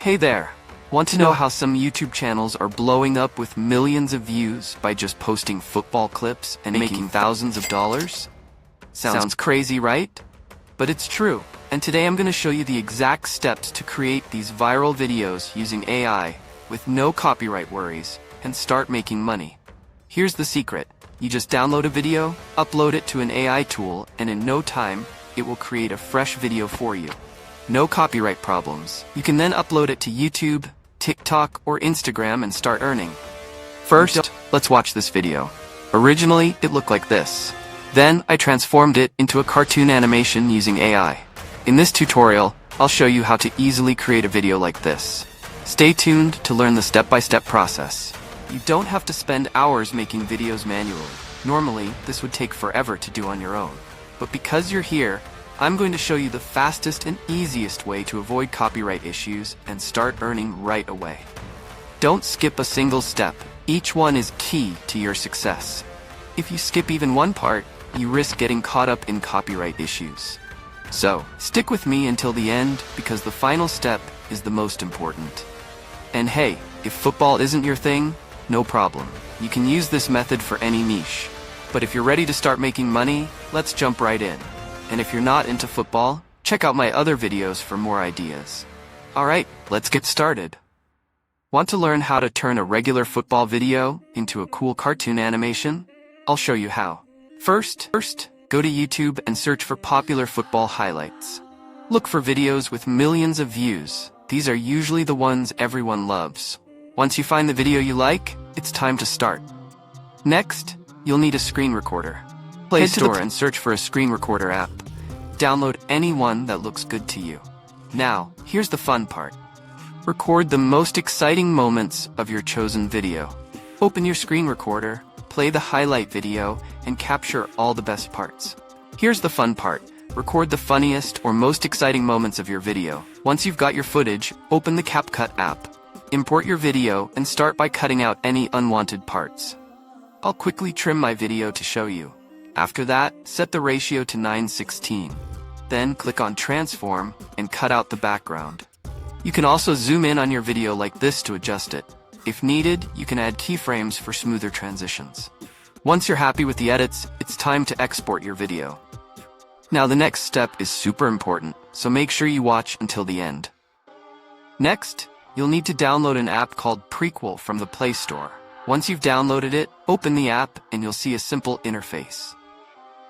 Hey there! Want to know how some YouTube channels are blowing up with millions of views by just posting football clips and making thousands of dollars? Sounds crazy, right? But it's true, and today I'm going to show you the exact steps to create these viral videos using AI with no copyright worries and start making money. Here's the secret. You just download a video, upload it to an AI tool, and in no time, it will create a fresh video for you. No copyright problems. You can then upload it to YouTube, TikTok, or Instagram and start earning. First, let's watch this video. Originally, it looked like this. Then, I transformed it into a cartoon animation using AI. In this tutorial, I'll show you how to easily create a video like this. Stay tuned to learn the step-by-step process. You don't have to spend hours making videos manually. Normally, this would take forever to do on your own. But because you're here, I'm going to show you the fastest and easiest way to avoid copyright issues and start earning right away. Don't skip a single step. Each one is key to your success. If you skip even one part, you risk getting caught up in copyright issues. So, stick with me until the end because the final step is the most important. And hey, if football isn't your thing, no problem. You can use this method for any niche. But if you're ready to start making money, let's jump right in. And if you're not into football, check out my other videos for more ideas. Alright, let's get started. Want to learn how to turn a regular football video into a cool cartoon animation? I'll show you how. First, go to YouTube and search for popular football highlights. Look for videos with millions of views. These are usually the ones everyone loves. Once you find the video you like, it's time to start. Next, you'll need a screen recorder. Play Store and search for a screen recorder app. Download any one that looks good to you. Now, here's the fun part. Record the most exciting moments of your chosen video. Open your screen recorder, play the highlight video, and capture all the best parts. Here's the fun part. Record the funniest or most exciting moments of your video. Once you've got your footage, open the CapCut app. Import your video and start by cutting out any unwanted parts. I'll quickly trim my video to show you. After that, set the ratio to 9:16. Then click on Transform and cut out the background. You can also zoom in on your video like this to adjust it. If needed, you can add keyframes for smoother transitions. Once you're happy with the edits, it's time to export your video. Now the next step is super important, so make sure you watch until the end. Next, you'll need to download an app called Prequel from the Play Store. Once you've downloaded it, open the app and you'll see a simple interface.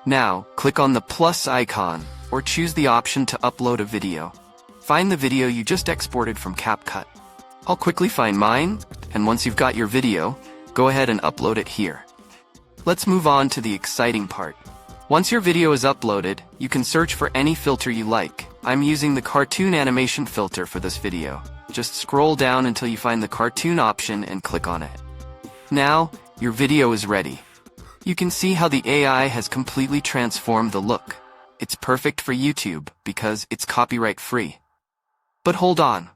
Now, click on the plus icon, or choose the option to upload a video. Find the video you just exported from CapCut. I'll quickly find mine, and once you've got your video, go ahead and upload it here. Let's move on to the exciting part. Once your video is uploaded, you can search for any filter you like. I'm using the cartoon animation filter for this video. Just scroll down until you find the cartoon option and click on it. Now, your video is ready. You can see how the AI has completely transformed the look. It's perfect for YouTube because it's copyright free. But hold on.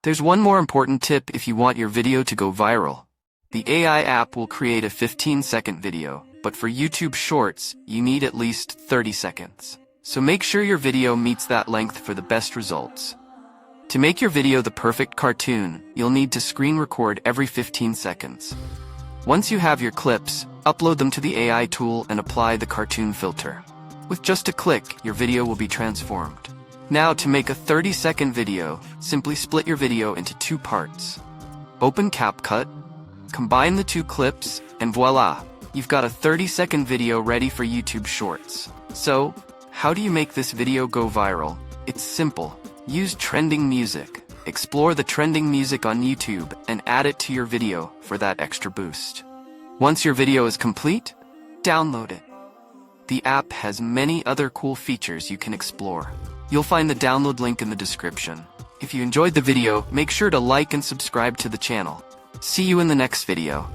There's one more important tip if you want your video to go viral. The AI app will create a 15-second video, but for YouTube Shorts, you need at least 30 seconds. So make sure your video meets that length for the best results. To make your video the perfect cartoon, you'll need to screen record every 15 seconds. Once you have your clips, upload them to the AI tool and apply the cartoon filter. With just a click, your video will be transformed. Now to make a 30-second video, simply split your video into two parts. Open CapCut, combine the two clips, and voila! You've got a 30-second video ready for YouTube Shorts. So, how do you make this video go viral? It's simple. Use trending music. Explore the trending music on YouTube and add it to your video for that extra boost. Once your video is complete, download it. The app has many other cool features you can explore. You'll find the download link in the description. If you enjoyed the video, make sure to like and subscribe to the channel. See you in the next video.